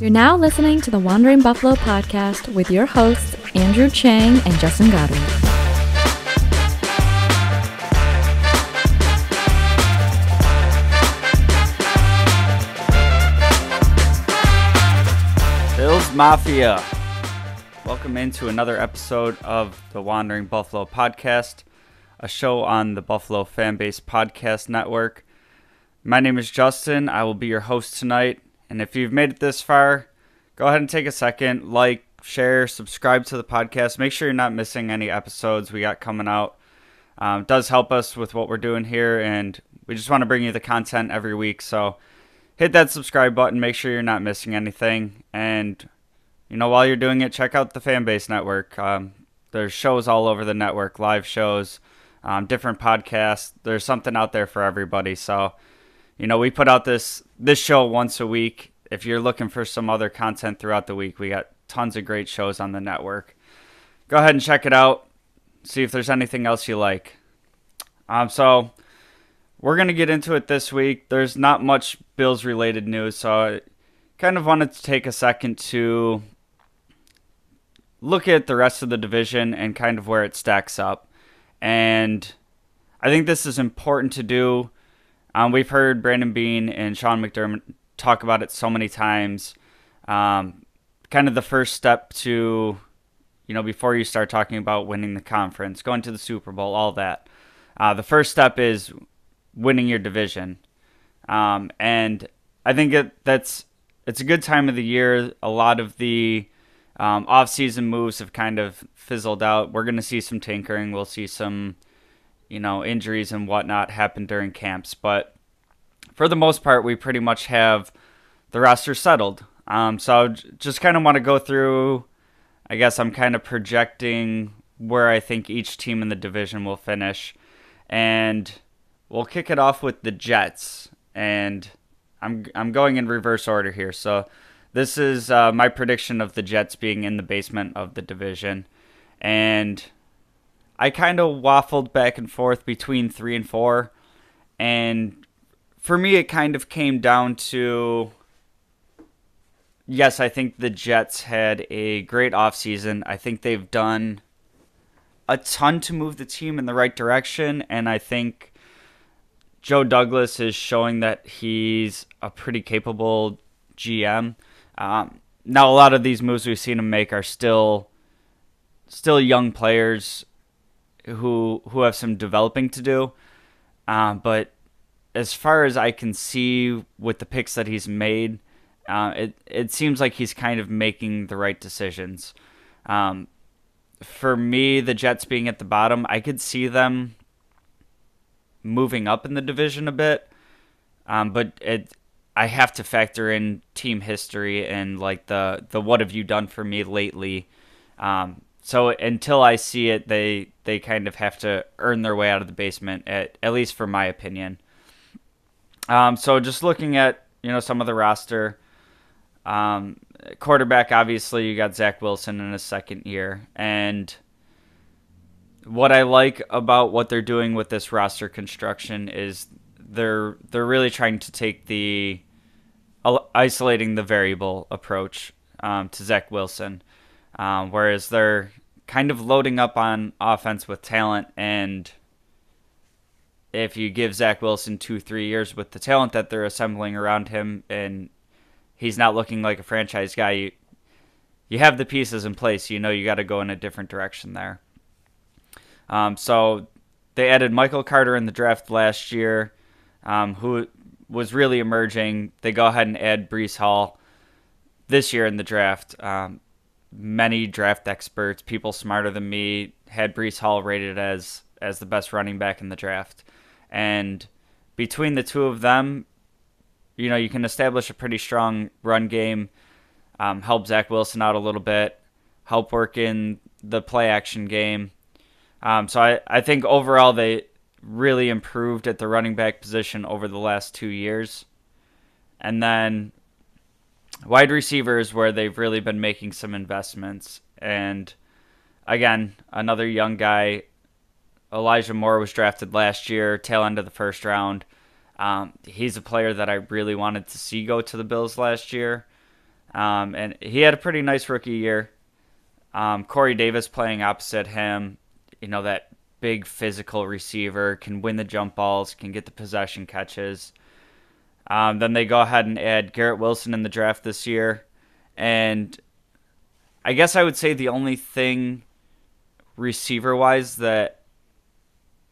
You're now listening to the Wandering Buffalo podcast with your hosts, Andrew Chang and Justin Goddard. Bills Mafia. Welcome into another episode of the Wandering Buffalo podcast, a show on the Buffalo Fanbase Podcast Network. My name is Justin. I will be your host tonight. And if you've made it this far, go ahead and take a second, like, share, subscribe to the podcast. Make sure you're not missing any episodes we got coming out. It does help us with what we're doing here, and we just want to bring you the content every week. So hit that subscribe button. Make sure you're not missing anything. And, while you're doing it, check out the Fanbase Network. There's shows all over the network, live shows, different podcasts. There's something out there for everybody. So, we put out this show once a week. If you're looking for some other content throughout the week, we got tons of great shows on the network. Go ahead and check it out. See if there's anything else you like. So we're going to get into it this week. There's not much Bills-related news, so I kind of wanted to take a second to look at the rest of the division and kind of where it stacks up. And I think this is important to do. We've heard Brandon Beane and Sean McDermott talk about it so many times. Kind of the first step to, before you start talking about winning the conference, going to the Super Bowl, all that. The first step is winning your division. And I think it's a good time of the year. A lot of the offseason moves have kind of fizzled out. We're going to see some tinkering. We'll see some injuries and whatnot happen during camps. But for the most part, we pretty much have the roster settled. So just kind of want to go through, I guess I'm kind of projecting where I think each team in the division will finish. And we'll kick it off with the Jets. And I'm going in reverse order here. So this is my prediction of the Jets being in the basement of the division. And I kind of waffled back and forth between 3 and 4, and for me it kind of came down to, yes, I think the Jets had a great offseason. I think they've done a ton to move the team in the right direction, and I think Joe Douglas is showing that he's a pretty capable GM. Now, a lot of these moves we've seen him make are still young players who have some developing to do. But as far as I can see with the picks that he's made, it seems like he's kind of making the right decisions. For me, the Jets being at the bottom, I could see them moving up in the division a bit. But I have to factor in team history and like the what have you done for me lately. So until I see it, they kind of have to earn their way out of the basement, at least for my opinion. So just looking at, some of the roster, quarterback, obviously you got Zach Wilson in his second year. And what I like about what they're doing with this roster construction is they're really trying to take the isolating the variable approach to Zach Wilson. Whereas they're kind of loading up on offense with talent, and if you give Zach Wilson 2-3 years with the talent that they're assembling around him, and he's not looking like a franchise guy, you have the pieces in place. You got to go in a different direction there. So they added Michael Carter in the draft last year, who was really emerging. They go ahead and add Breece Hall this year in the draft. Many draft experts, people smarter than me, had Breece Hall rated as the best running back in the draft. And between the two of them, you can establish a pretty strong run game, help Zach Wilson out a little bit, help work in the play action game. So I think overall they really improved at the running back position over the last 2 years. And then wide receivers, where they've really been making some investments. And again, another young guy, Elijah Moore, was drafted last year, tail end of the first round. He's a player that I really wanted to see go to the Bills last year. And he had a pretty nice rookie year. Corey Davis playing opposite him, that big physical receiver, can win the jump balls, can get the possession catches. Then they go ahead and add Garrett Wilson in the draft this year. And I guess I would say the only thing receiver-wise that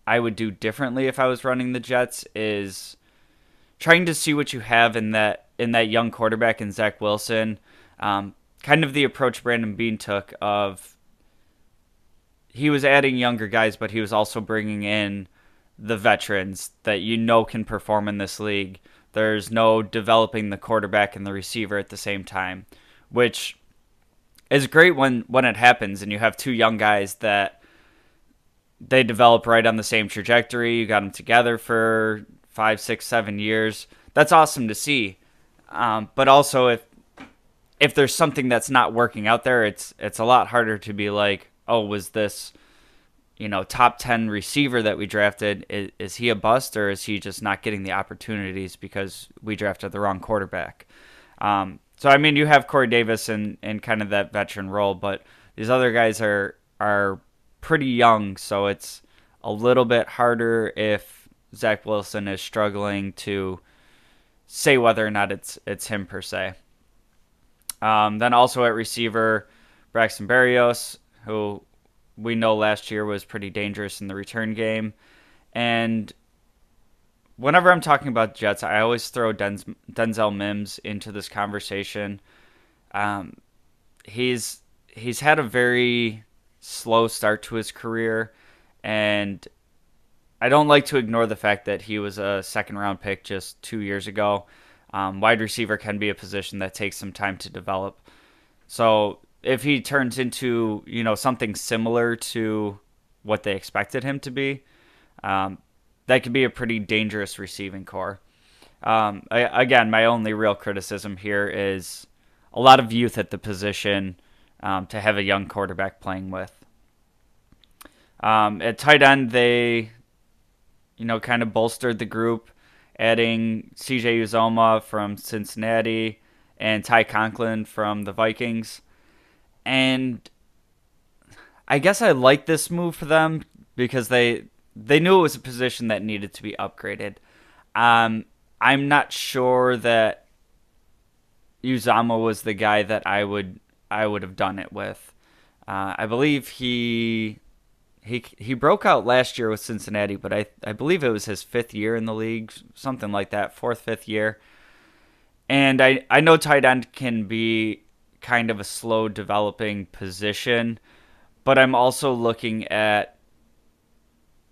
I would do differently if I was running the Jets is trying to see what you have in that young quarterback in Zach Wilson. Kind of the approach Brandon Beane took of he was adding younger guys, but he was also bringing in the veterans that can perform in this league. There's no developing the quarterback and the receiver at the same time, which is great when it happens and you have two young guys that they develop right on the same trajectory. You got them together for 5, 6, 7 years. That's awesome to see. But also, if there's something that's not working out there, it's a lot harder to be like, oh, was this top 10 receiver that we drafted, is he a bust, or is he just not getting the opportunities because we drafted the wrong quarterback? So I mean, you have Corey Davis in kind of that veteran role, but these other guys are pretty young, so it's a little bit harder if Zach Wilson is struggling to say whether or not it's him per se. Then also at receiver, Braxton Berrios, who we know last year was pretty dangerous in the return game. And whenever I'm talking about Jets, I always throw Denzel Mims into this conversation. He's had a very slow start to his career, and I don't like to ignore the fact that he was a second-round pick just 2 years ago. Wide receiver can be a position that takes some time to develop. So if he turns into something similar to what they expected him to be, that could be a pretty dangerous receiving core. Again, my only real criticism here is a lot of youth at the position to have a young quarterback playing with. At tight end, they kind of bolstered the group, adding C.J. Uzomah from Cincinnati and Ty Conklin from the Vikings. And I guess I like this move for them because they knew it was a position that needed to be upgraded. I'm not sure that Uzomah was the guy that I would have done it with. I believe he broke out last year with Cincinnati, but I believe it was his 5th year in the league, something like that, 4th, 5th year. And I know tight end can be kind of a slow developing position, but I'm also looking at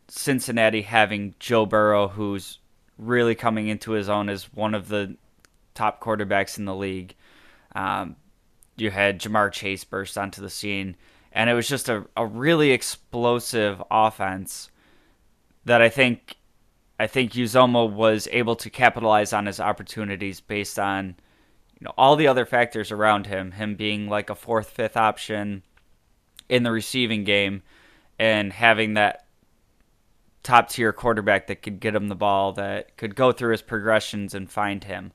Cincinnati having Joe Burrow, who's really coming into his own as one of the top quarterbacks in the league. You had Jamar Chase burst onto the scene, and it was just a really explosive offense that I think Uzomah was able to capitalize on his opportunities based on all the other factors around him being like a 4th, 5th option in the receiving game, and having that top tier quarterback that could get him the ball, that could go through his progressions and find him.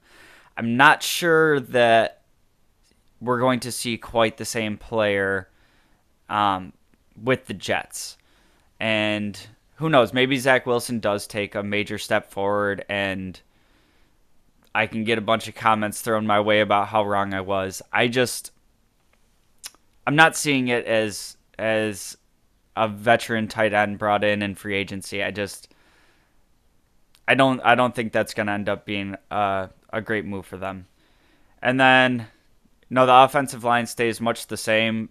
I'm not sure that we're going to see quite the same player with the Jets. And who knows, maybe Zach Wilson does take a major step forward and I can get a bunch of comments thrown my way about how wrong I was. I'm not seeing it as a veteran tight end brought in free agency. I don't think that's going to end up being a great move for them. And then the offensive line stays much the same,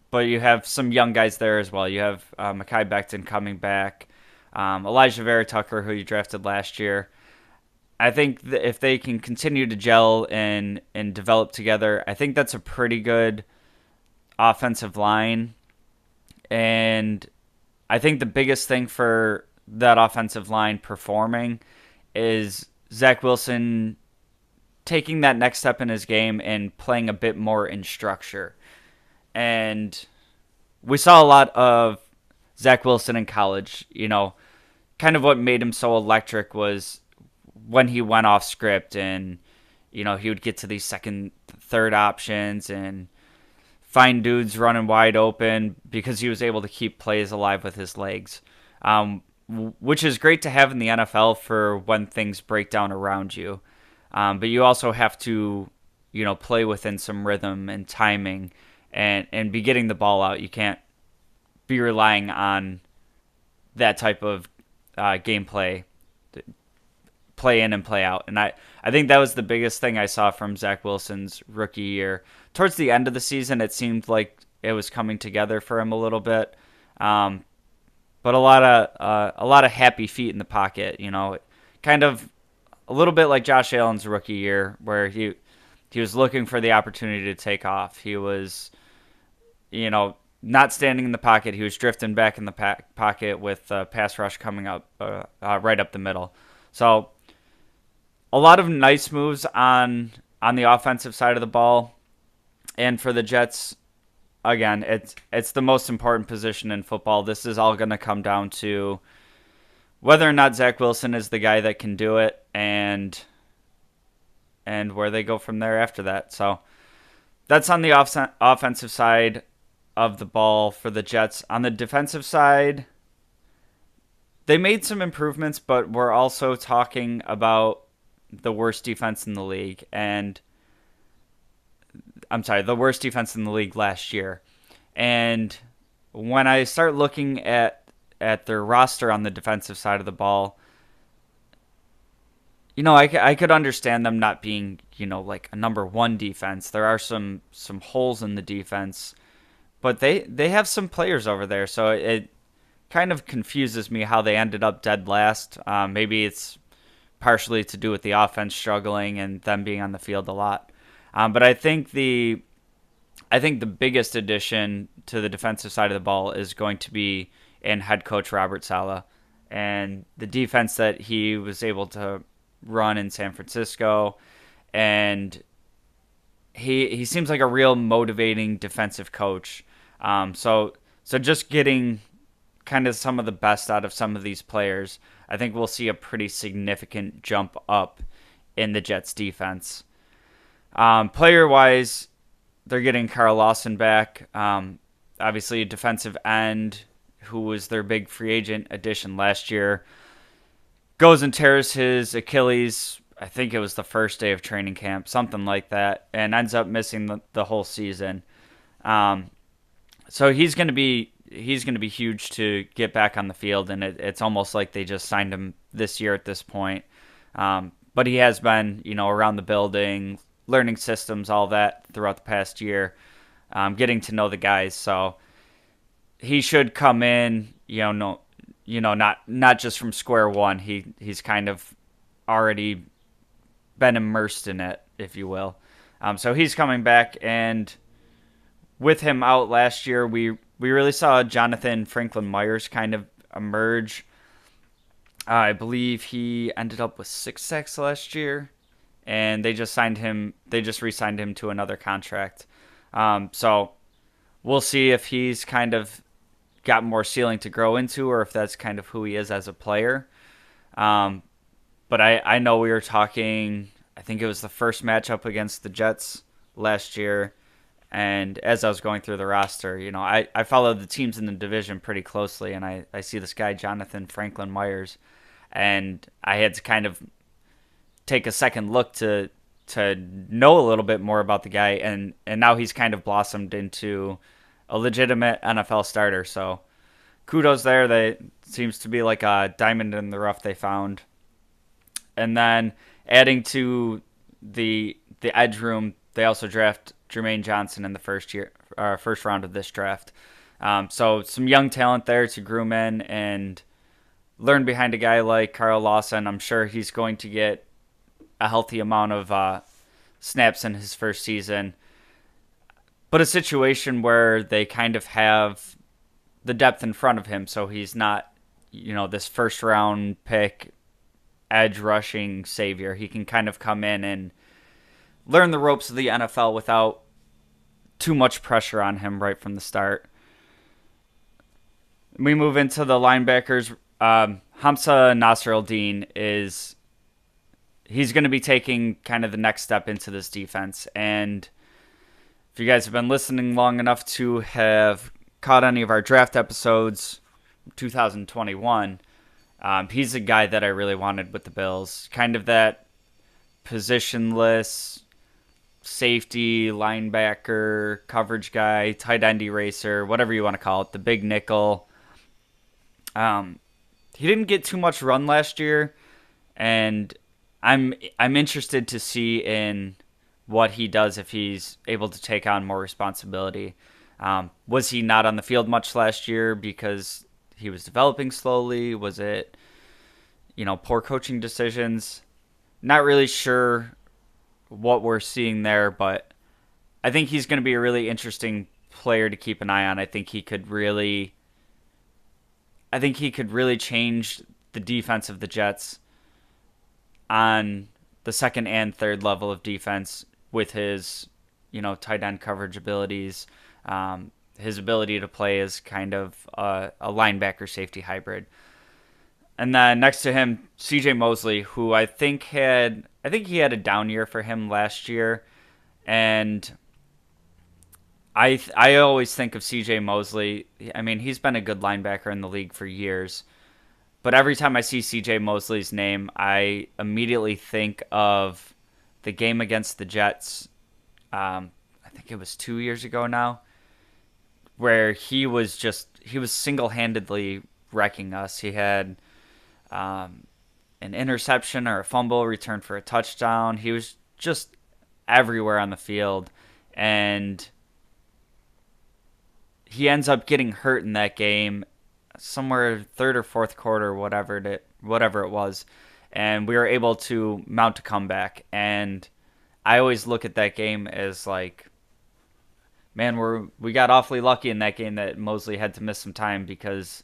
but you have some young guys there as well. You have Mekhi Becton coming back, Elijah Vera Tucker, who you drafted last year. I think that if they can continue to gel and develop together, I think that's a pretty good offensive line. And I think the biggest thing for that offensive line performing is Zach Wilson taking that next step in his game and playing a bit more in structure. And we saw a lot of Zach Wilson in college. Kind of what made him so electric was when he went off script and he would get to these second, third options and find dudes running wide open because he was able to keep plays alive with his legs, which is great to have in the NFL for when things break down around you. But you also have to, play within some rhythm and timing and be getting the ball out. You can't be relying on that type of gameplay, play in and play out. And I think that was the biggest thing I saw from Zach Wilson's rookie year. Towards the end of the season, it seemed like it was coming together for him a little bit. But a lot of happy feet in the pocket, kind of a little bit like Josh Allen's rookie year, where he was looking for the opportunity to take off. He was, not standing in the pocket. He was drifting back in the pocket with pass rush coming up right up the middle. So a lot of nice moves on the offensive side of the ball. And for the Jets, again, it's the most important position in football. This is all going to come down to whether or not Zach Wilson is the guy that can do it, and where they go from there after that. So that's on the offensive side of the ball for the Jets. On the defensive side, they made some improvements, but we're also talking about the worst defense in the league, the worst defense in the league last year. And when I start looking at their roster on the defensive side of the ball, I could understand them not being, like a number one defense. There are some holes in the defense, but they have some players over there, so it kind of confuses me how they ended up dead last. Maybe it's partially to do with the offense struggling and them being on the field a lot. But I think the biggest addition to the defensive side of the ball is going to be in head coach Robert Saleh and the defense that he was able to run in San Francisco. And he seems like a real motivating defensive coach. So just getting kind of some of the best out of some of these players, I think we'll see a pretty significant jump up in the Jets defense. Player-wise, they're getting Carl Lawson back. Obviously, a defensive end who was their big free agent addition last year. Goes and tears his Achilles, I think it was the first day of training camp, something like that, and ends up missing the whole season. So he's going to be huge to get back on the field, and it's almost like they just signed him this year at this point. But he has been, around the building, learning systems, all that throughout the past year, getting to know the guys. So he should come in, not just from square one. He's kind of already been immersed in it, if you will. So he's coming back, and with him out last year, we really saw Jonathan Franklin Myers kind of emerge. I believe he ended up with 6 sacks last year, and they just re-signed him to another contract. So we'll see if he's kind of got more ceiling to grow into, or if that's kind of who he is as a player. But I know we were talking, I think it was the first matchup against the Jets last year, and as I was going through the roster, I follow the teams in the division pretty closely, and I see this guy, Jonathan Franklin Myers, and I had to kind of take a second look to know a little bit more about the guy, and now he's kind of blossomed into a legitimate NFL starter. So kudos there. They seems to be like a diamond in the rough they found. And then adding to the edge room, they also draft Jermaine Johnson in the first round of this draft. So some young talent there to groom in and learn behind a guy like Carl Lawson. I'm sure he's going to get a healthy amount of snaps in his first season. But a situation where they kind of have the depth in front of him, so he's not, this first round pick edge rushing savior. He can kind of come in and learn the ropes of the NFL without too much pressure on him right from the start. We move into the linebackers. Hamza Nasr-Eldin is he's going to be taking kind of the next step into this defense. And if you guys have been listening long enough to have caught any of our draft episodes, 2021, he's a guy that I really wanted with the Bills. Kind of that positionless safety, linebacker, coverage guy, tight end eraser, whatever you want to call it, the big nickel. He didn't get too much run last year, and I'm interested to see in what he does if he's able to take on more responsibility. Was he not on the field much last year because he was developing slowly? Was it, poor coaching decisions? Not really sure what we're seeing there, but I think he's going to be a really interesting player to keep an eye on. I think he could really change the defense of the Jets on the second and third level of defense with his, tight end coverage abilities, his ability to play as kind of a linebacker safety hybrid. And then next to him, C.J. Mosley, who I think he had a down year for him last year, and I always think of C.J. Mosley. I mean, he's been a good linebacker in the league for years, but every time I see C.J. Mosley's name, I immediately think of the game against the Jets. I think it was 2 years ago now, where he was single-handedly wrecking us. He had an interception or a fumble return for a touchdown. He was just everywhere on the field, and he ends up getting hurt in that game, somewhere third or fourth quarter, whatever it was, and we were able to mount a comeback. And I always look at that game as like, man, we got awfully lucky in that game that Mosley had to miss some time, because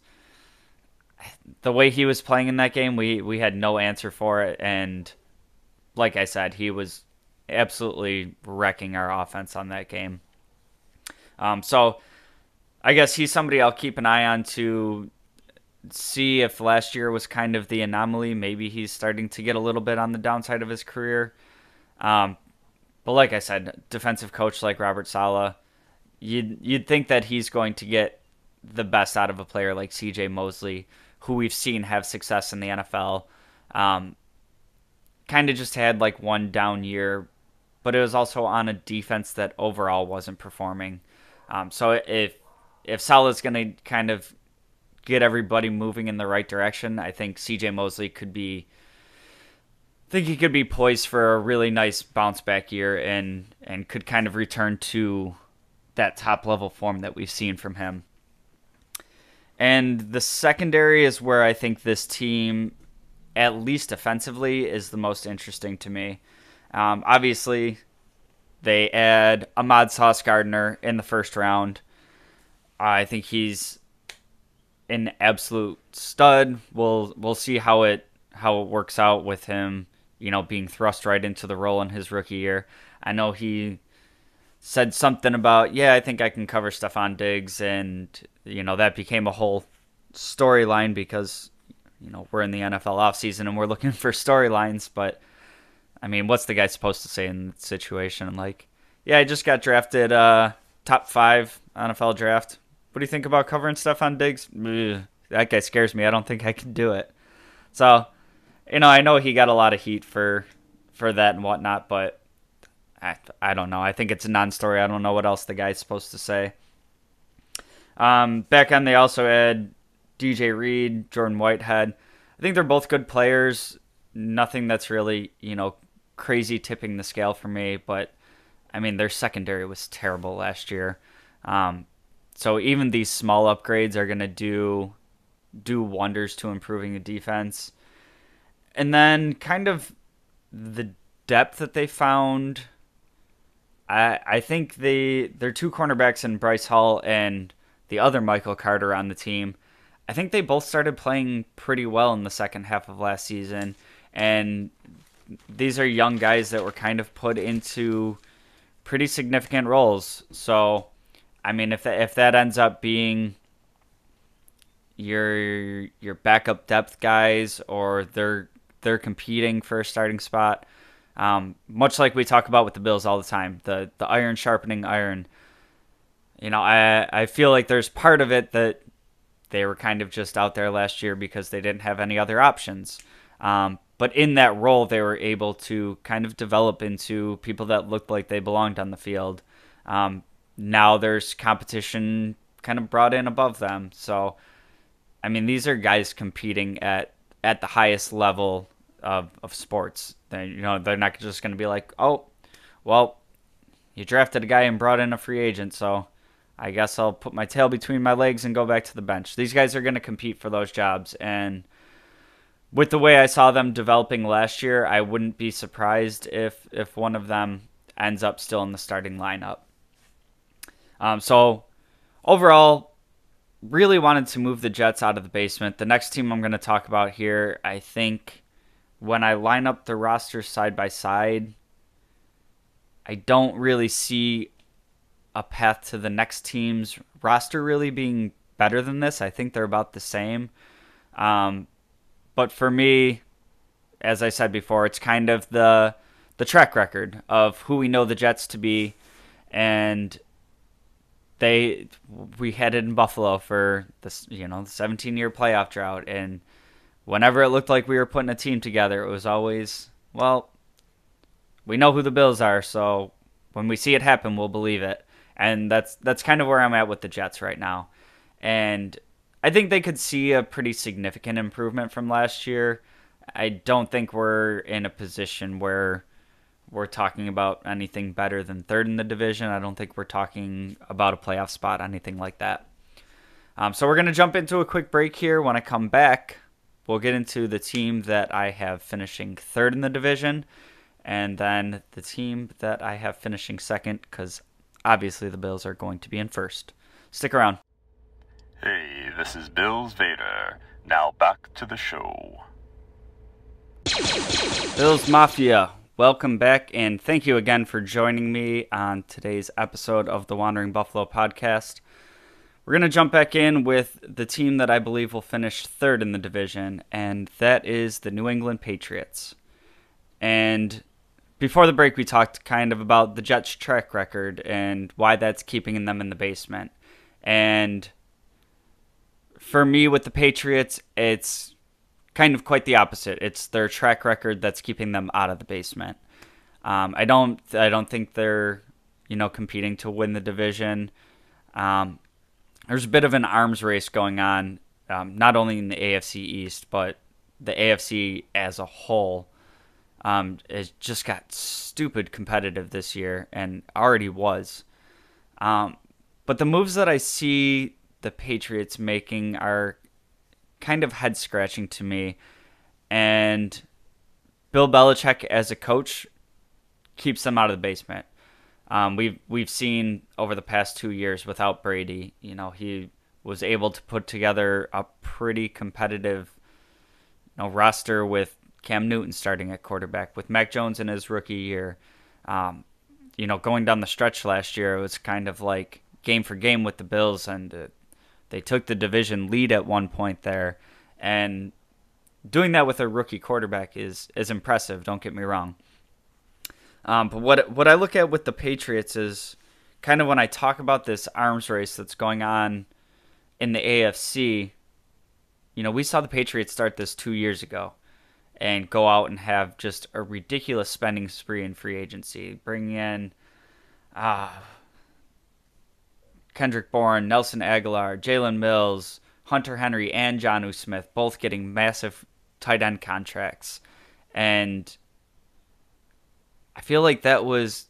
the way he was playing in that game, we had no answer for it. And like I said, he was absolutely wrecking our offense on that game. So I guess he's somebody I'll keep an eye on to see if last year was kind of the anomaly. Maybe he's starting to get a little bit on the downside of his career. But like I said, defensive coach like Robert Saleh, you'd think that he's going to get the best out of a player like C.J. Mosley, who we've seen have success in the NFL. Kind of just had like one down year, but it was also on a defense that overall wasn't performing. So if Saleh's going to kind of get everybody moving in the right direction, I think C.J. Mosley could be poised for a really nice bounce back year and could kind of return to that top level form that we've seen from him. And the secondary is where I think this team, at least offensively, is the most interesting to me. Obviously, they add Ahmad Sauce Gardner in the first round. I think he's an absolute stud. We'll see how it works out with him, being thrust right into the role in his rookie year. I know he said something about, I think I can cover Stephon Diggs, and that became a whole storyline because we're in the NFL offseason and we're looking for storylines. But I mean, what's the guy supposed to say in that situation? Like, I just got drafted top 5 NFL draft. What do you think about covering Stephon Diggs? Ugh, that guy scares me. I don't think I can do it. So, I know he got a lot of heat for that and whatnot, but I don't know. I think it's a non-story. I don't know what else the guy's supposed to say. Back on, they also had DJ Reed, Jordan Whitehead. I think they're both good players. Nothing that's really, crazy tipping the scale for me. But, I mean, their secondary was terrible last year. So even these small upgrades are going to do wonders to improving the defense. And then kind of the depth that they found, I think their 2 cornerbacks in Bryce Hall and the other Michael Carter on the team, I think they both started playing pretty well in the second half of last season. And these are young guys that were kind of put into pretty significant roles. So, I mean, if that ends up being your backup depth guys, or they're they're competing for a starting spot. Much like we talk about with the Bills all the time, the iron sharpening iron. I feel like there's part of it that they were kind of just out there last year because they didn't have any other options. But in that role, they were able to kind of develop into people that looked like they belonged on the field. Now there's competition kind of brought in above them. So, I mean, these are guys competing at the highest level of sports. They're not just going to be like, oh, well, you drafted a guy and brought in a free agent, so I guess I'll put my tail between my legs and go back to the bench. These guys are going to compete for those jobs, and with the way I saw them developing last year, I wouldn't be surprised if one of them ends up still in the starting lineup. So overall, really wanted to move the Jets out of the basement. The next team I'm going to talk about here, I think when I line up the rosters side by side, I don't really see a path to the next team's roster really being better than this. I think they're about the same. But for me, as I said before, it's kind of the track record of who we know the Jets to be, and we had it in Buffalo for the 17-year playoff drought, and whenever it looked like we were putting a team together, it was always, well, we know who the Bills are, so when we see it happen, we'll believe it. And that's kind of where I'm at with the Jets right now. And I think they could see a pretty significant improvement from last year. I don't think we're in a position where we're talking about anything better than third in the division. I don't think we're talking about a playoff spot, anything like that. So we're going to jump into a quick break here. When I come back, we'll get into the team that I have finishing third in the division, and then the team that I have finishing second, because obviously the Bills are going to be in first. Stick around. Hey, this is Bills Vader. Now back to the show. Bills Mafia, welcome back, and thank you again for joining me on today's episode of the Wandering Buffalo podcast. We're going to jump back in with the team that I believe will finish third in the division, and that is the New England Patriots. And before the break, we talked kind of about the Jets' track record and why that's keeping them in the basement. And for me, with the Patriots, it's kind of quite the opposite. It's their track record that's keeping them out of the basement. I don't think they're competing to win the division. There's a bit of an arms race going on, not only in the AFC East, but the AFC as a whole. It just got stupid competitive this year and already was. But the moves that I see the Patriots making are kind of head-scratching to me. And Bill Belichick as a coach keeps them out of the basement. We've seen over the past 2 years without Brady, he was able to put together a pretty competitive roster with Cam Newton starting at quarterback, with Mac Jones in his rookie year. Going down the stretch last year, it was kind of like game for game with the Bills, and they took the division lead at one point there. And doing that with a rookie quarterback is impressive, don't get me wrong. But what I look at with the Patriots is kind of when I talk about this arms race that's going on in the AFC, we saw the Patriots start this 2 years ago and go out and have just a ridiculous spending spree in free agency, bringing in Kendrick Bourne, Nelson Aguilar, Jalen Mills, Hunter Henry, and Jonnu Smith, both getting massive tight end contracts. And I feel like that was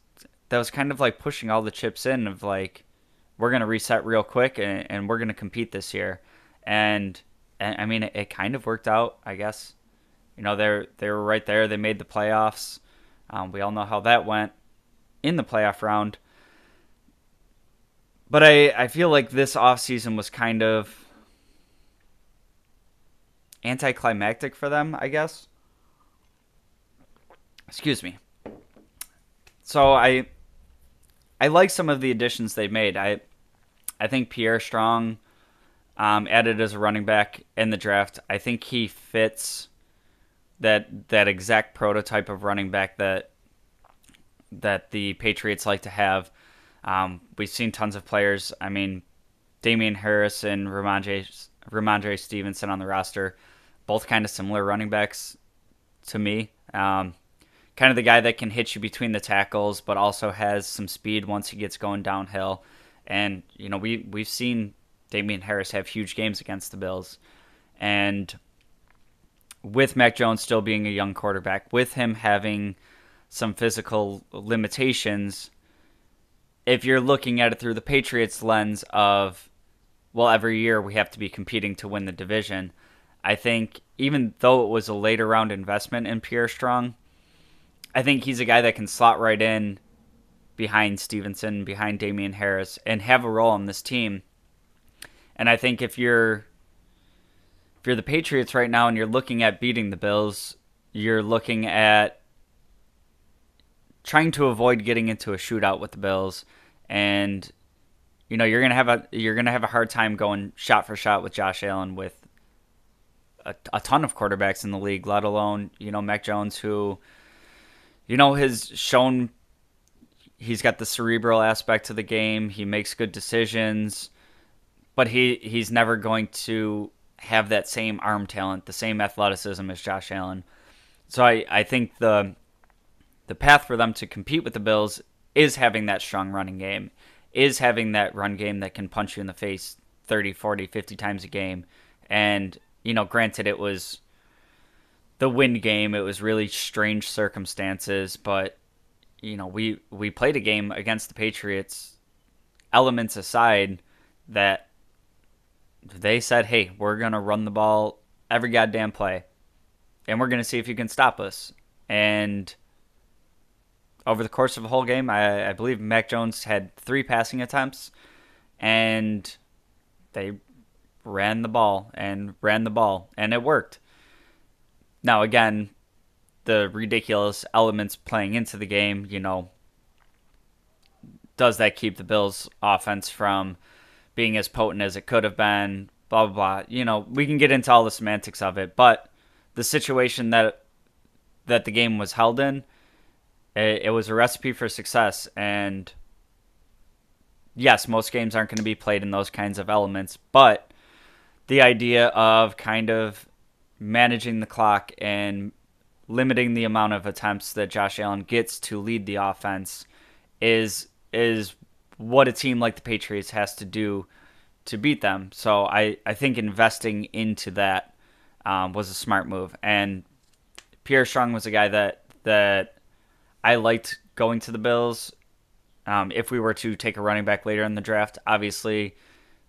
kind of like pushing all the chips in of like, we're going to reset real quick and we're going to compete this year. And I mean, it kind of worked out, I guess. They were right there. They made the playoffs. We all know how that went in the playoff round. But I feel like this offseason was kind of anticlimactic for them, I guess. Excuse me. So I like some of the additions they made. I think Pierre Strong added as a running back in the draft. I think he fits that exact prototype of running back that the Patriots like to have. We've seen tons of players. I mean, Damian Harris and Ramondre Stevenson on the roster, both kind of similar running backs to me. Kind of the guy that can hit you between the tackles, but also has some speed once he gets going downhill. And we've seen Damian Harris have huge games against the Bills, and with Mac Jones still being a young quarterback, with him having some physical limitations, if you're looking at it through the Patriots lens of, well, every year we have to be competing to win the division, I think even though it was a later round investment in Pierre Strong, I think he's a guy that can slot right in behind Stevenson, behind Damian Harris, and have a role on this team. And I think if you're the Patriots right now and you're looking at beating the Bills, you're looking at trying to avoid getting into a shootout with the Bills, and you're gonna have a hard time going shot for shot with Josh Allen with a ton of quarterbacks in the league, let alone Mac Jones, who has shown he's got the cerebral aspect to the game. He makes good decisions, but he's never going to have that same arm talent, the same athleticism as Josh Allen. So I think the path for them to compete with the Bills is having that strong running game, is having that run game that can punch you in the face 30, 40, 50 times a game. And, granted, it was the wind game. It was really strange circumstances, but, we played a game against the Patriots, elements aside, that they said, hey, we're going to run the ball every goddamn play, and we're going to see if you can stop us. And over the course of the whole game, I believe Mac Jones had 3 passing attempts, and they ran the ball, and it worked. Now, again, the ridiculous elements playing into the game, does that keep the Bills' offense from being as potent as it could have been, blah, blah, blah. We can get into all the semantics of it, but the situation that the game was held in, it was a recipe for success. And yes, most games aren't going to be played in those kinds of elements, but the idea of kind of managing the clock and limiting the amount of attempts that Josh Allen gets to lead the offense is what a team like the Patriots has to do to beat them. So I think investing into that was a smart move. And Pierre Strong was a guy that I liked going to the Bills. If we were to take a running back later in the draft, obviously,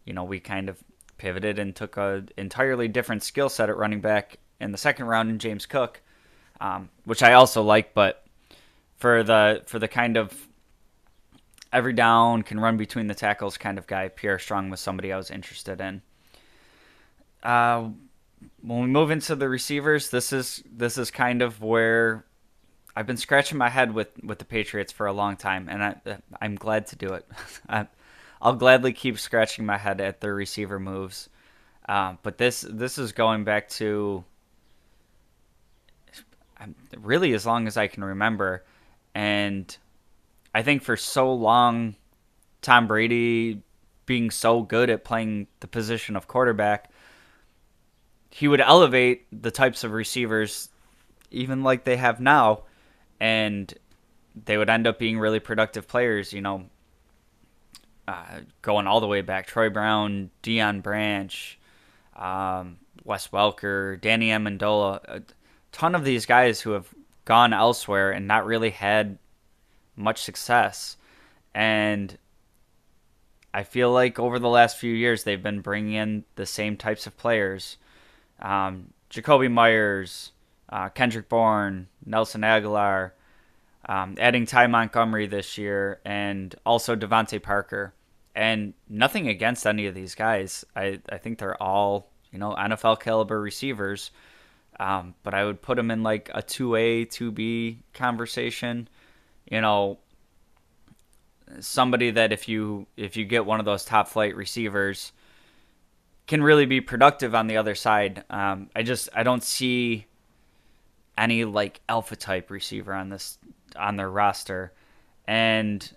we kind of pivoted and took an entirely different skill set at running back in the second round in James Cook, which I also like. But for the kind of every down, can run between the tackles kind of guy, Pierre Strong was somebody I was interested in. When we move into the receivers, this is kind of where I've been scratching my head with the Patriots for a long time, and I'm glad to do it. I'll gladly keep scratching my head at their receiver moves, but this is going back to really as long as I can remember, and I think for so long, Tom Brady being so good at playing the position of quarterback, he would elevate the types of receivers, even like they have now, and they would end up being really productive players, going all the way back. Troy Brown, Deion Branch, Wes Welker, Danny Amendola, a ton of these guys who have gone elsewhere and not really had much success. And I feel like over the last few years they've been bringing in the same types of players. Jacoby Myers, Kendrick Bourne, Nelson Aguilar, adding Ty Montgomery this year, and also Devontae Parker. And nothing against any of these guys. I think they're all, NFL caliber receivers. But I would put them in like a 2A, 2B conversation. Somebody that if you get one of those top flight receivers can really be productive on the other side. I don't see any like alpha type receiver on their roster, and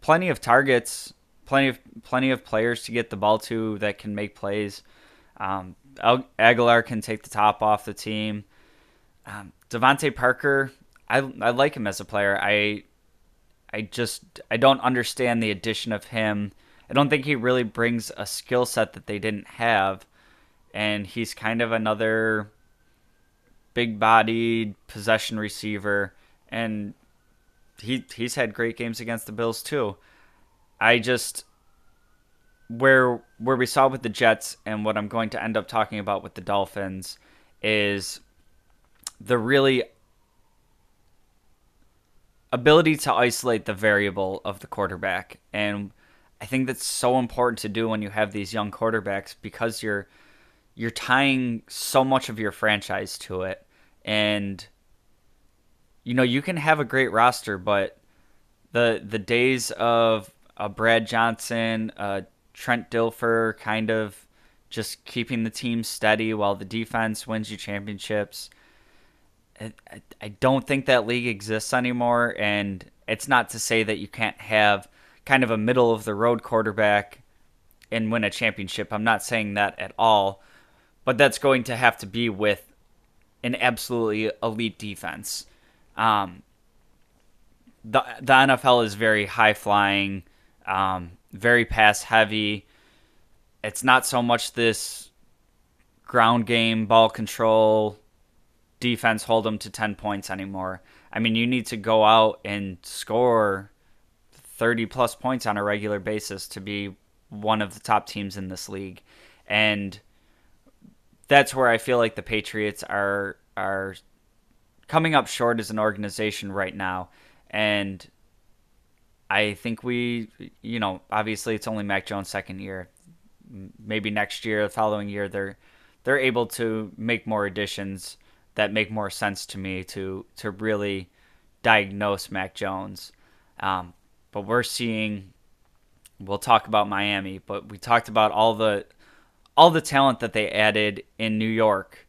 plenty of targets, plenty of players to get the ball to that can make plays. Aguilar can take the top off the team. Devontae Parker, I like him as a player. I don't understand the addition of him. I don't think he really brings a skill set that they didn't have, and he's kind of another big-bodied possession receiver, and he's had great games against the Bills too. I just where we saw with the Jets and what I'm going to end up talking about with the Dolphins is the really ability to isolate the variable of the quarterback. And I think that's so important to do when you have these young quarterbacks, because you're tying so much of your franchise to it. And you can have a great roster, but the days of a Brad Johnson, Trent Dilfer kind of just keeping the team steady while the defense wins you championships, I don't think that league exists anymore. And it's not to say that you can't have kind of a middle of the road quarterback and win a championship. I'm not saying that at all, but that's going to have to be with an absolutely elite defense. The NFL is very high flying, very pass heavy. It's not so much this ground game, ball control, defense hold them to 10 points anymore. I mean, you need to go out and score 30 plus points on a regular basis to be one of the top teams in this league. And that's where I feel like the Patriots are coming up short as an organization right now. And I think obviously it's only Mac Jones' second year. Maybe next year, the following year, they're able to make more additions that make more sense to me to really diagnose Mac Jones. But we're seeing, we'll talk about Miami, but we talked about all the talent that they added in New York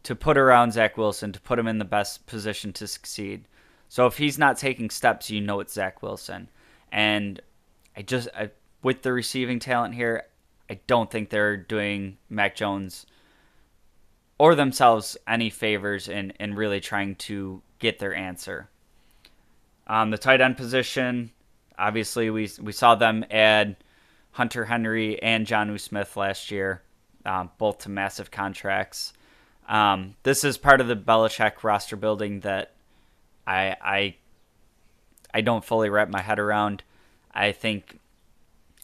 to put around Zach Wilson, to put him in the best position to succeed. So if he's not taking steps, it's Zach Wilson. And with the receiving talent here, I don't think they're doing Mac Jones or themselves any favors in really trying to get their answer. The tight end position, obviously we saw them add Hunter Henry and Jonnu Smith last year, both to massive contracts. This is part of the Belichick roster building that I don't fully wrap my head around. I think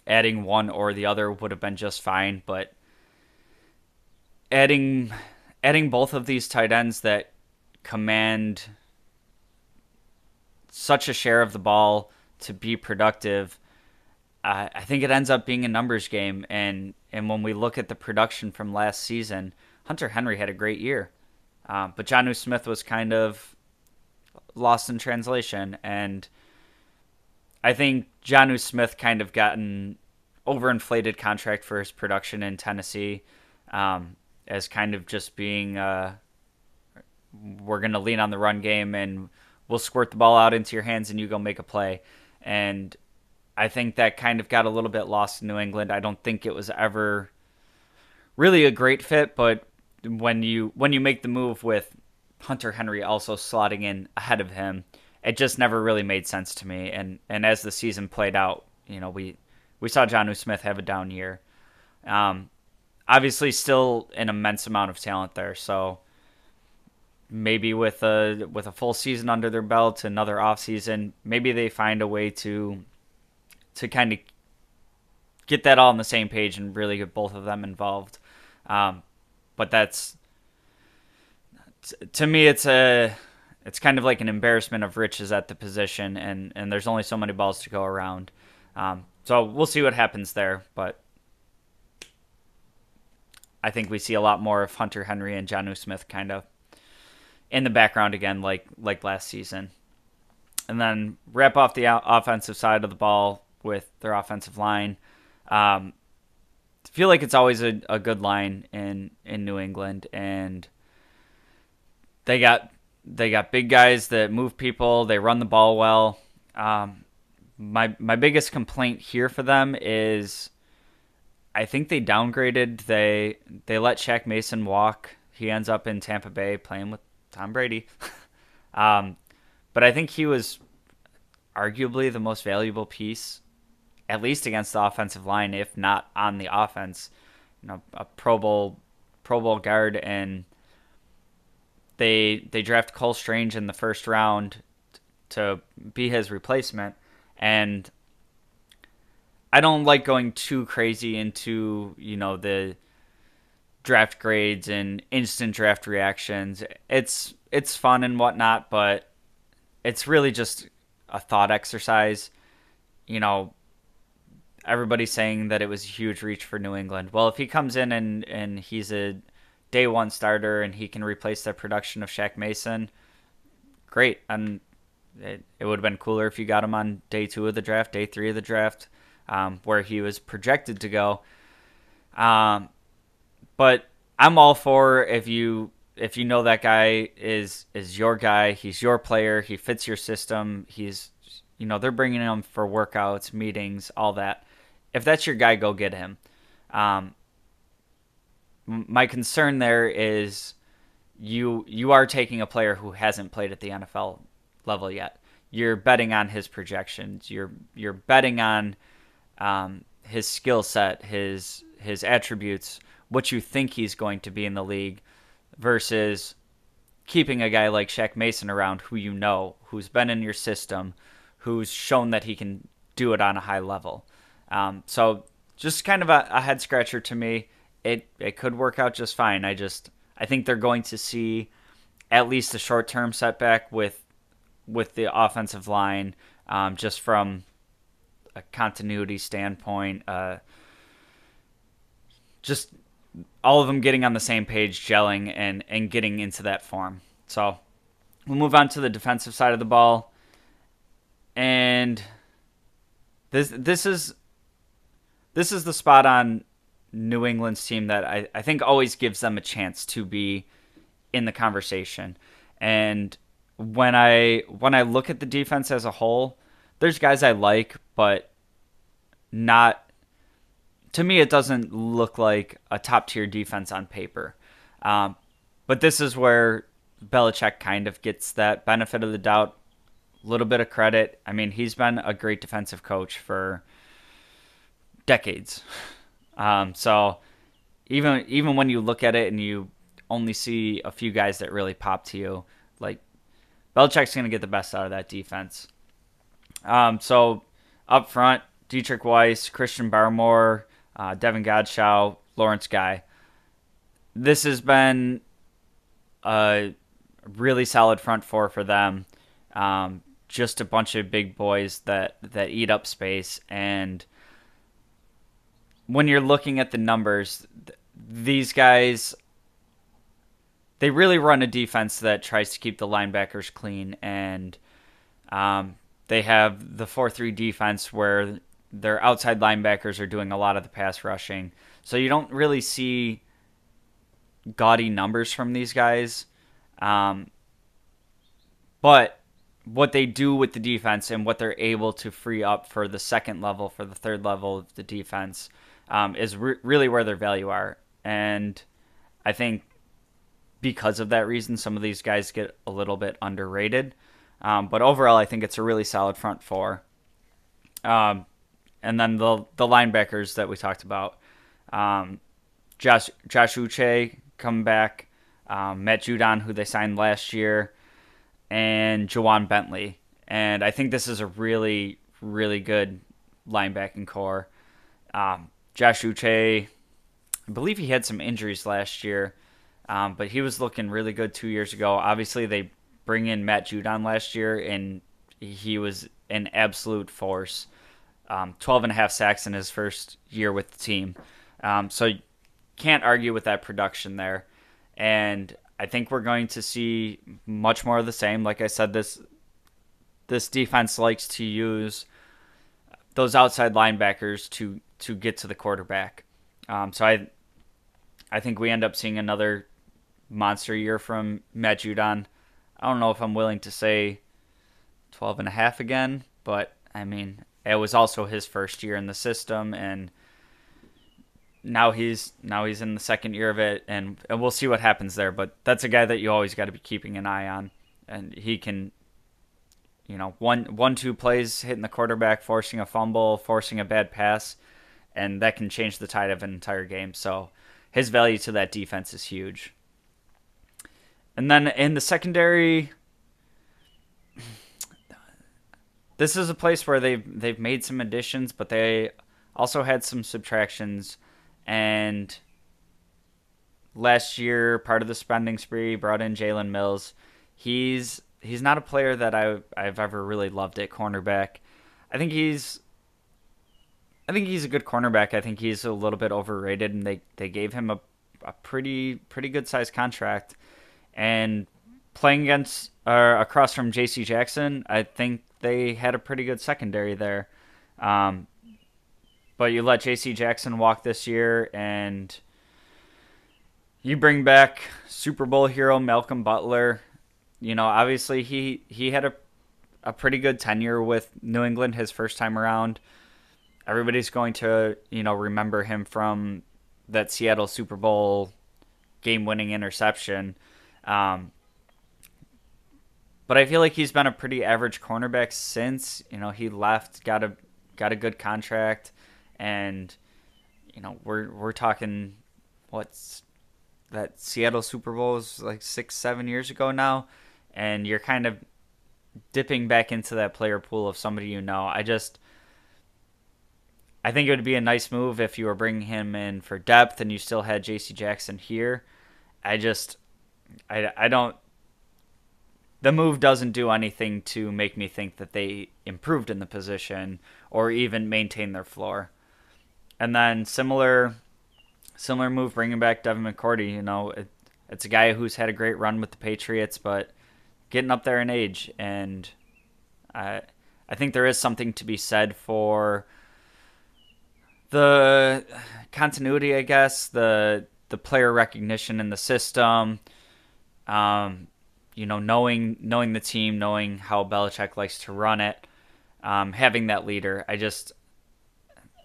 adding one or the other would have been just fine, but adding both of these tight ends that command such a share of the ball to be productive, I think it ends up being a numbers game. And when we look at the production from last season, Hunter Henry had a great year, but Jonnu Smith was kind of lost in translation. And I think Jonnu Smith kind of got an overinflated contract for his production in Tennessee, as kind of just being, we're going to lean on the run game and we'll squirt the ball out into your hands and you go make a play. And I think that kind of got a little bit lost in New England. I don't think it was ever really a great fit, but when you make the move with Hunter Henry also slotting in ahead of him, it just never really made sense to me. And as the season played out, we saw Jonnu Smith have a down year. Obviously still an immense amount of talent there. So maybe with a full season under their belt, another offseason, maybe they find a way to kind of get that all on the same page and really get both of them involved. But that's, to me, it's kind of like an embarrassment of riches at the position, and there's only so many balls to go around. So we'll see what happens there, but I think we see a lot more of Hunter Henry and Jonnu Smith kind of in the background again, like last season. And then wrap off the offensive side of the ball with their offensive line. I feel like it's always a good line in New England, and They got big guys that move people. They run the ball well. My biggest complaint here for them is I think they downgraded. They let Shaq Mason walk. He ends up in Tampa Bay playing with Tom Brady. But I think he was arguably the most valuable piece, at least against the offensive line, if not on the offense. A Pro Bowl guard, and they draft Cole Strange in the first round to be his replacement. And I don't like going too crazy into, the draft grades and instant draft reactions. It's fun and whatnot, but it's really just a thought exercise. Everybody's saying that it was a huge reach for New England. Well, if he comes in and he's a day one starter and he can replace the production of Shaq Mason, great. And it would have been cooler if you got him on day 2 of the draft, day 3 of the draft, where he was projected to go. But I'm all for if you know that guy is your guy, he's your player, he fits your system, he's they're bringing him for workouts, meetings, all that. If that's your guy, go get him. My concern there is you are taking a player who hasn't played at the NFL level yet. You're betting on his projections. You're betting on his skill set, his attributes, what you think he's going to be in the league, versus keeping a guy like Shaq Mason around who's been in your system, who's shown that he can do it on a high level. So just kind of a head scratcher to me. It could work out just fine. I think they're going to see at least a short-term setback with the offensive line, just from a continuity standpoint. Just all of them getting on the same page, gelling, and getting into that form. So we'll move on to the defensive side of the ball. And this is the spot on New England's team that I think always gives them a chance to be in the conversation. And when I look at the defense as a whole, there's guys I like, but not, to me, it doesn't look like a top-tier defense on paper. But this is where Belichick kind of gets that benefit of the doubt, a little bit of credit. I mean, he's been a great defensive coach for decades. So even when you look at it and you only see a few guys that really pop to you, like, Belichick's going to get the best out of that defense. So up front, Dietrich Weiss, Christian Barmore, Devin Godshaw, Lawrence Guy. This has been a really solid front four for them. Just a bunch of big boys that eat up space. And when you're looking at the numbers, these guys, they really run a defense that tries to keep the linebackers clean. And they have the 4-3 defense where their outside linebackers are doing a lot of the pass rushing. So you don't really see gaudy numbers from these guys. But what they do with the defense and what they're able to free up for the second level, for the third level of the defense, is really where their value are. And I think because of that reason, some of these guys get a little bit underrated. But overall, I think it's a really solid front four. And then the linebackers that we talked about. Josh Uche come back. Matt Judon, who they signed last year. And Jawan Bentley. And I think this is a really, really good linebacking core. Josh Uche, I believe he had some injuries last year, but he was looking really good 2 years ago. Obviously, they bring in Matt Judon last year, and he was an absolute force. 12 and a half sacks in his first year with the team. So you can't argue with that production there. And I think we're going to see much more of the same. Like I said, this defense likes to use those outside linebackers to get to the quarterback. So I think we end up seeing another monster year from Matt Judon. I don't know if I'm willing to say 12 and a half again, but I mean, it was also his first year in the system, and now he's in the second year of it, and we'll see what happens there. But that's a guy that you always got to be keeping an eye on, and he can, two plays hitting the quarterback, forcing a fumble, forcing a bad pass, and that can change the tide of an entire game. So his value to that defense is huge. And then in the secondary, this is a place where they've made some additions, but they also had some subtractions. And last year, part of the spending spree, brought in Jalen Mills. He's not a player that I've ever really loved at cornerback. I think he's a good cornerback. I think he's a little bit overrated, and they gave him a pretty good sized contract. And playing across from J.C. Jackson, I think they had a pretty good secondary there. But you let J.C. Jackson walk this year, and you bring back Super Bowl hero Malcolm Butler. Obviously he had a pretty good tenure with New England his first time around. Everybody's going to, remember him from that Seattle Super Bowl game-winning interception. But I feel like he's been a pretty average cornerback since. He left, got a good contract, and we're talking what's that Seattle Super Bowl is like 6-7 years ago now, and you're kind of dipping back into that player pool of somebody I think it would be a nice move if you were bringing him in for depth and you still had J.C. Jackson here. I don't. The move doesn't do anything to make me think that they improved in the position or even maintain their floor. And then similar move, bringing back Devin McCourty. It's a guy who's had a great run with the Patriots, but getting up there in age, and I think there is something to be said for the continuity, I guess, the player recognition in the system, knowing the team, knowing how Belichick likes to run it, having that leader. I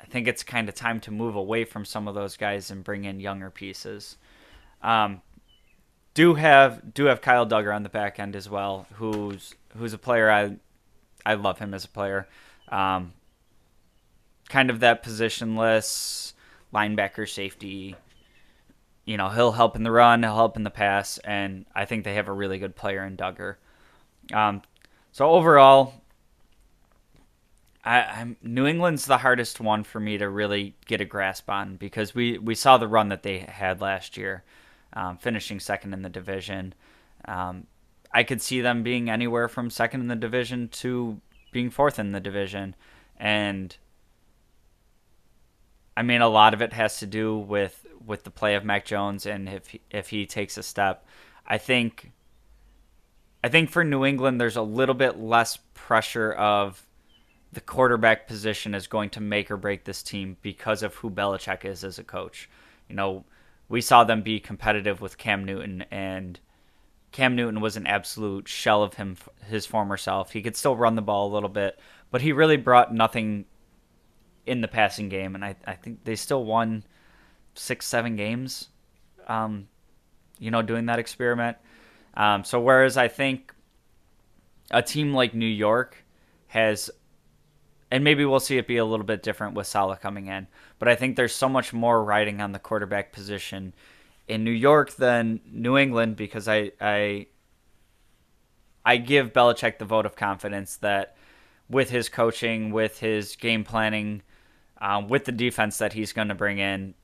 think it's kind of time to move away from some of those guys and bring in younger pieces. Do have Kyle Duggar on the back end as well, who's a player I love him as a player. Kind of that positionless linebacker safety. He'll help in the run, he'll help in the pass, and I think they have a really good player in Duggar. So overall, New England's the hardest one for me to really get a grasp on, because we saw the run that they had last year, finishing second in the division. I could see them being anywhere from second in the division to being fourth in the division, and I mean, a lot of it has to do with the play of Mac Jones, and if he takes a step. I think for New England, there's a little bit less pressure of the quarterback position is going to make or break this team because of who Belichick is as a coach. We saw them be competitive with Cam Newton, and Cam Newton was an absolute shell of his former self. He could still run the ball a little bit, but he really brought nothing in the passing game, and I think they still won 6-7 games, doing that experiment. So whereas I think a team like New York has, and maybe we'll see it be a little bit different with Saleh coming in, but I think there's so much more riding on the quarterback position in New York than New England, because I give Belichick the vote of confidence that with his coaching, with his game planning, with the defense that he's going to bring in,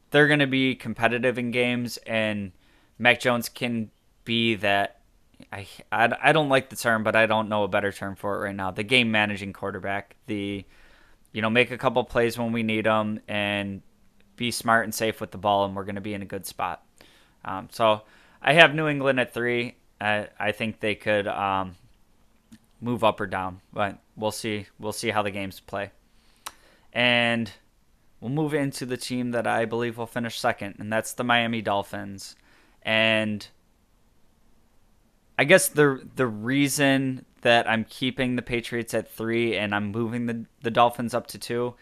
they're going to be competitive in games, and Mac Jones can be that. I don't like the term, but I don't know a better term for it right now. The game managing quarterback, make a couple plays when we need them and be smart and safe with the ball, and we're going to be in a good spot. So I have New England at 3. I think they could move up or down, but we'll see. We'll see how the games play. And we'll move into the team that I believe will finish second, and that's the Miami Dolphins. And I guess the reason that I'm keeping the Patriots at 3 and I'm moving the Dolphins up to 2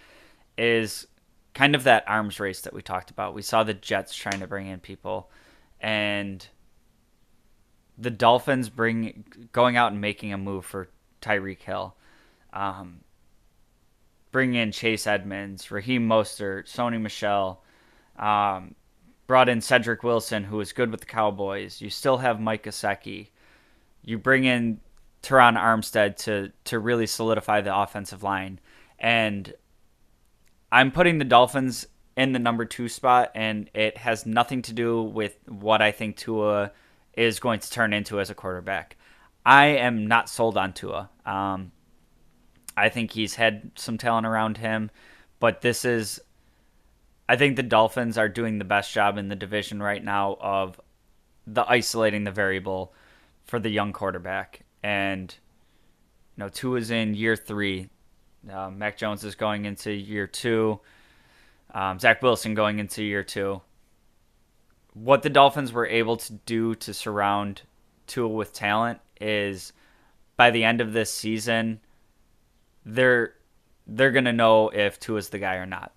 is kind of that arms race that we talked about. We saw the Jets trying to bring in people, and the Dolphins going out and making a move for Tyreek Hill, bringing in Chase Edmonds, Raheem Mostert, Sony Michel, brought in Cedric Wilson, who was good with the Cowboys. You still have Mike Gesicki. You bring in Teron Armstead to really solidify the offensive line. And I'm putting the Dolphins in the number 2 spot, and it has nothing to do with what I think Tua is going to turn into as a quarterback. I am not sold on Tua. I think he's had some talent around him, but I think the Dolphins are doing the best job in the division right now of isolating the variable for the young quarterback. And Tua's in year 3. Mac Jones is going into year 2. Zach Wilson going into year 2. What the Dolphins were able to do to surround Tua with talent is, by the end of this season, they're going to know if Tua's the guy or not.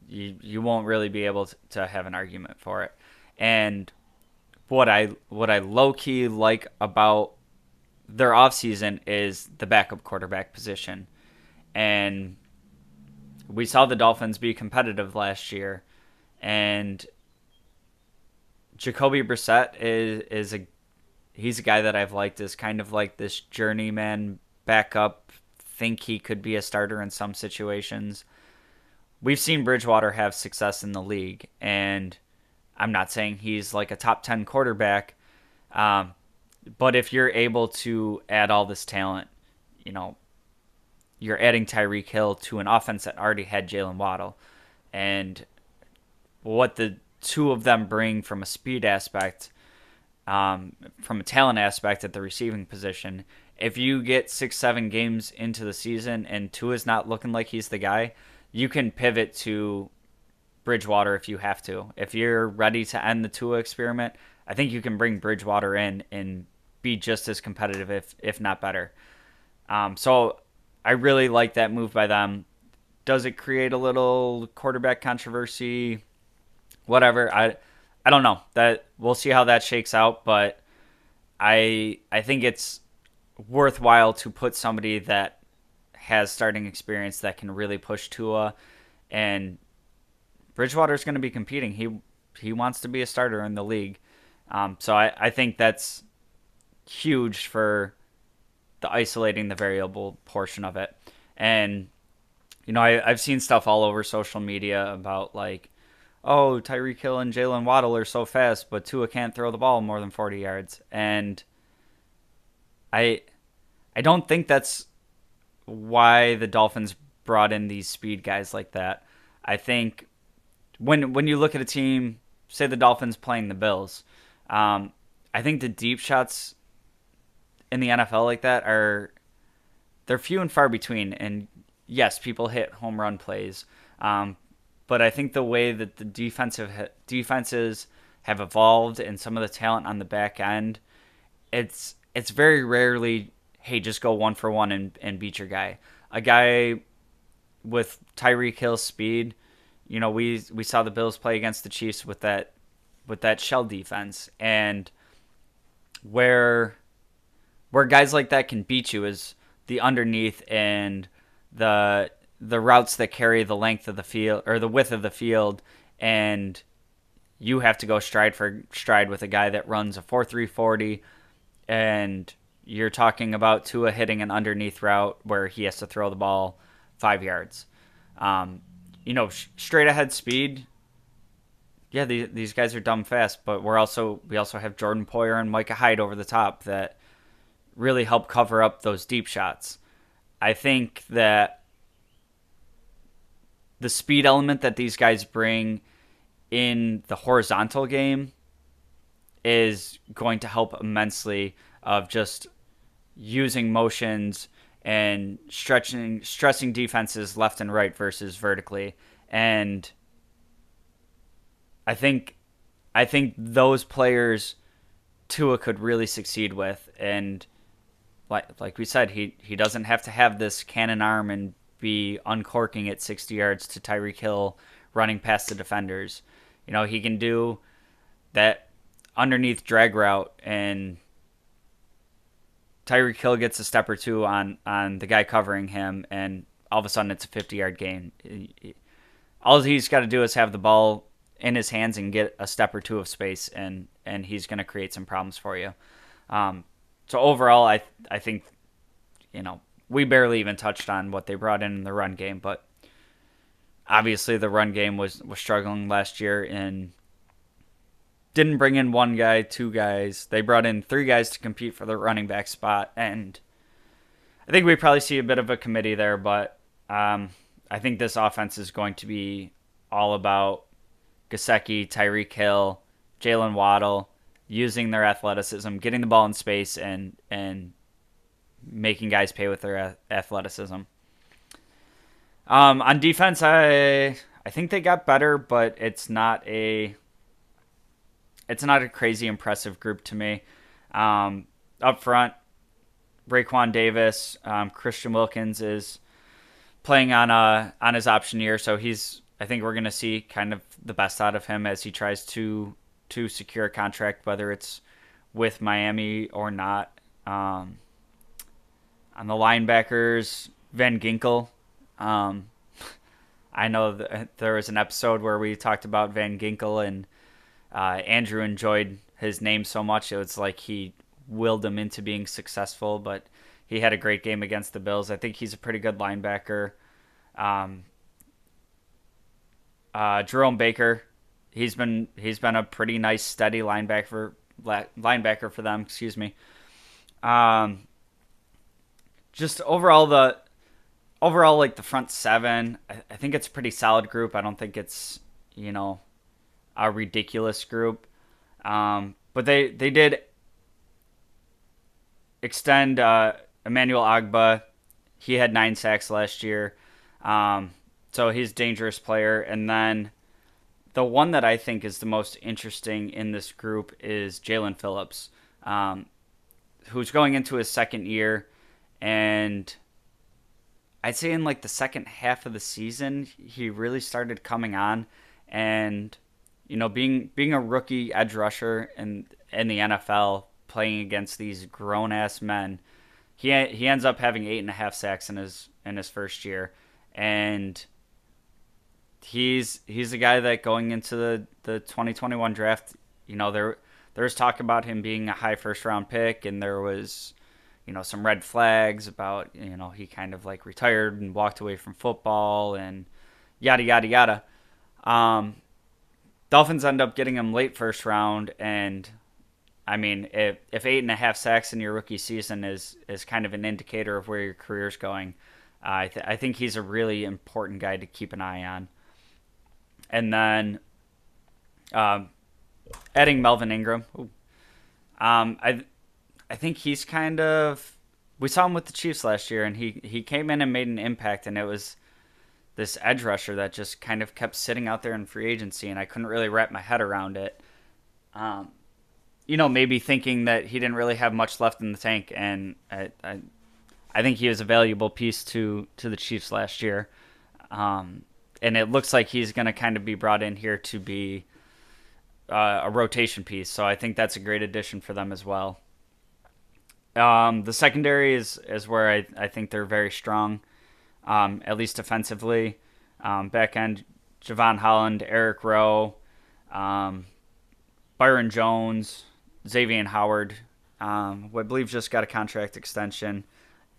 You won't really be able to have an argument for it. And what I low-key like about their offseason is the backup quarterback position. And we saw the Dolphins be competitive last year. And Jacoby Brissett he's a guy that I've liked as kind of like this journeyman backup. Think he could be a starter in some situations. We've seen Bridgewater have success in the league, and I'm not saying he's like a top 10 quarterback, but if you're able to add all this talent, you're adding Tyreek Hill to an offense that already had Jalen Waddle, and what the two of them bring from a speed aspect, from a talent aspect at the receiving position. If you get 6-7 games into the season and Tua's not looking like he's the guy, you can pivot to Bridgewater if you have to. If you're ready to end the Tua experiment, I think you can bring Bridgewater in and be just as competitive, if not better. So I really like that move by them. Does it create a little quarterback controversy? Whatever. I don't know. That we'll see how that shakes out, but I think it's worthwhile to put somebody that has starting experience that can really push Tua, and Bridgewater's going to be competing. He wants to be a starter in the league. So I think that's huge for the isolating the variable portion of it. And, I've seen stuff all over social media about like, oh, Tyreek Hill and Jalen Waddle are so fast, but Tua can't throw the ball more than 40 yards. And I don't think that's why the Dolphins brought in these speed guys like that. I think when you look at a team, say the Dolphins playing the Bills, I think the deep shots in the NFL like that they're few and far between. And yes, people hit home run plays, but I think the way that the defenses have evolved and some of the talent on the back end, it's very rarely, hey, just go 1-for-1 and beat your guy. A guy with Tyreek Hill's speed, we saw the Bills play against the Chiefs with that shell defense, and where guys like that can beat you is the underneath and the routes that carry the length of the field or the width of the field, and you have to go stride for stride with a guy that runs a 4.3 40, and you're talking about Tua hitting an underneath route where he has to throw the ball 5 yards. Straight ahead speed. Yeah, these guys are dumb fast, but we also have Jordan Poyer and Micah Hyde over the top that really help cover up those deep shots. I think that the speed element that these guys bring in the horizontal game is going to help immensely of just using motions and stressing defenses left and right versus vertically. And I think I think those players Tua could really succeed with. And like we said, he doesn't have to have this cannon arm and be uncorking at 60 yards to Tyreek Hill running past the defenders. He can do that underneath drag route, and Tyreek Hill gets a step or two on the guy covering him, and all of a sudden it's a 50-yard gain. All he's got to do is have the ball in his hands and get a step or two of space, and he's going to create some problems for you. So overall, I think, we barely even touched on what they brought in the run game, but obviously the run game was struggling last year and didn't bring in one guy, two guys. They brought in three guys to compete for the running back spot, and I think we probably see a bit of a committee there, but I think this offense is going to be all about Gesicki, Tyreek Hill, Jalen Waddle, using their athleticism, getting the ball in space, and making guys pay with their athleticism. On defense, I think they got better, but it's not a crazy impressive group to me. Up front, Raekwon Davis, Christian Wilkins is playing on his option year, so I think we're going to see kind of the best out of him as he tries to secure a contract, whether it's with Miami or not. On the linebackers, Van Ginkel. I know that there was an episode where we talked about Van Ginkel, and Andrew enjoyed his name so much. It was like he willed him into being successful, but he had a great game against the Bills. I think he's a pretty good linebacker. Jerome Baker, he's been a pretty nice, steady linebacker for them. Excuse me. Just overall, like the front seven, I think it's a pretty solid group. I don't think it's a ridiculous group. But they did extend Emmanuel Ogbah. He had 9 sacks last year. So he's a dangerous player. And then the one that I think is the most interesting in this group is Jalen Phillips, who's going into his second year. And I'd say in like the second half of the season, he really started coming on. And, being a rookie edge rusher in the NFL, playing against these grown-ass men, he ends up having 8.5 sacks in his first year. And he's a guy that going into the 2021 draft, there was talk about him being a high first-round pick, and there was some red flags about, he kind of like retired and walked away from football and yada, yada, yada. Dolphins end up getting him late first round. And I mean, if 8.5 sacks in your rookie season is kind of an indicator of where your career's going, I think he's a really important guy to keep an eye on. And then adding Melvin Ingram. I think he's kind of... We saw him with the Chiefs last year, and he came in and made an impact, and it was this edge rusher that just kind of kept sitting out there in free agency, and I couldn't really wrap my head around it. Maybe thinking that he didn't really have much left in the tank, and I think he was a valuable piece to the Chiefs last year. And it looks like he's going to kind of be brought in here to be a rotation piece, so I think that's a great addition for them as well. The secondary is where I think they're very strong, at least defensively. Back end, Javon Holland, Eric Rowe, Byron Jones, Xavier Howard, who I believe just got a contract extension.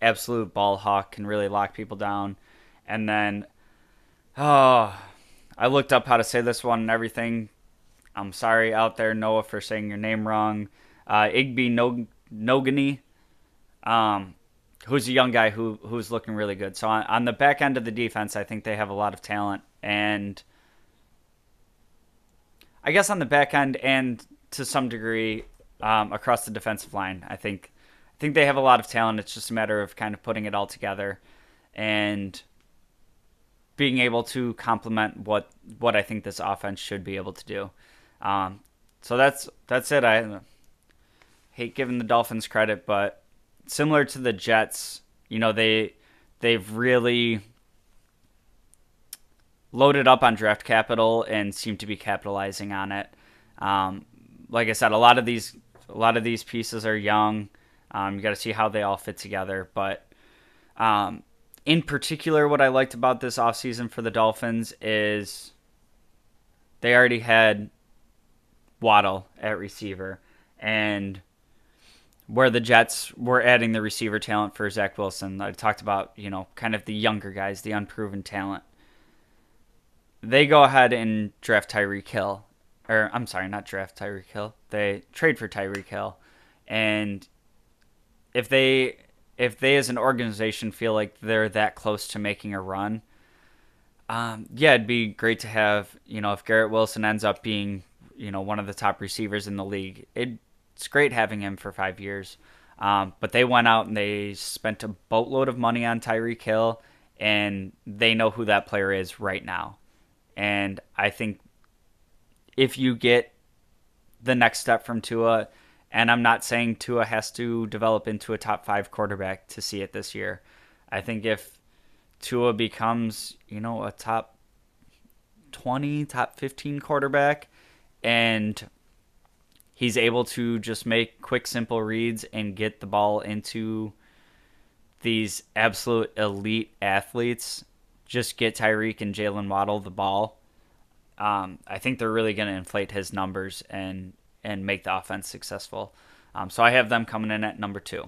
Absolute ball hawk, can really lock people down. And then, I looked up how to say this one and everything. I'm sorry out there, Noah, for saying your name wrong. Igby Nogany, who's a young guy who's looking really good. So on the back end of the defense, I think they have a lot of talent. And I guess on the back end and to some degree across the defensive line, I think they have a lot of talent. It's just a matter of kind of putting it all together and being able to complement what I think this offense should be able to do. So that's it. I hate giving the Dolphins credit, but similar to the Jets, they've really loaded up on draft capital and seem to be capitalizing on it. Like I said, a lot of these pieces are young. You got to see how they all fit together. But in particular, what I liked about this offseason for the Dolphins is they already had Waddle at receiver, and where the Jets were adding the receiver talent for Zach Wilson, I talked about, kind of the younger guys, the unproven talent. They go ahead and draft Tyreek Hill. Or, I'm sorry, not draft Tyreek Hill. They trade for Tyreek Hill. And if they as an organization feel like they're that close to making a run, it'd be great to have, if Garrett Wilson ends up being, one of the top receivers in the league, it's great having him for 5 years. But they went out and they spent a boatload of money on Tyreek Hill, and they know who that player is right now. And I think if you get the next step from Tua, and I'm not saying Tua has to develop into a top 5 quarterback to see it this year. I think if Tua becomes, a top 20, top 15 quarterback, and he's able to just make quick, simple reads and get the ball into these absolute elite athletes, just get Tyreek and Jalen Waddle the ball, I think they're really going to inflate his numbers and make the offense successful. So I have them coming in at number 2.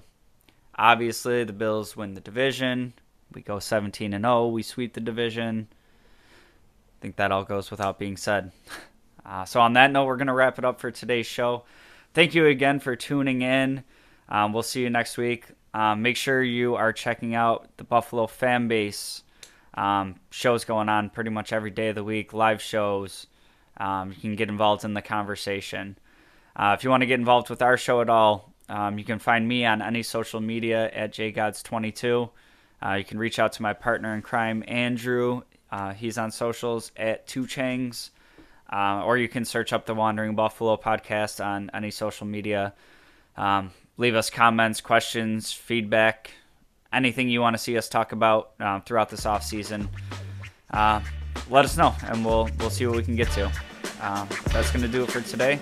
Obviously, the Bills win the division. We go 17-0. We sweep the division. I think that all goes without being said. So on that note, we're going to wrap it up for today's show. Thank you again for tuning in. We'll see you next week. Make sure you are checking out the Buffalo Fan Base shows going on pretty much every day of the week, live shows. You can get involved in the conversation. If you want to get involved with our show at all, you can find me on any social media at jgods22. You can reach out to my partner in crime, Andrew. He's on socials at 2changs. Or you can search up the Wandering Buffalo podcast on any social media. Leave us comments, questions, feedback, anything you want to see us talk about throughout this off season. Let us know, and we'll see what we can get to. That's going to do it for today.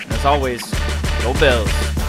And as always, go Bills.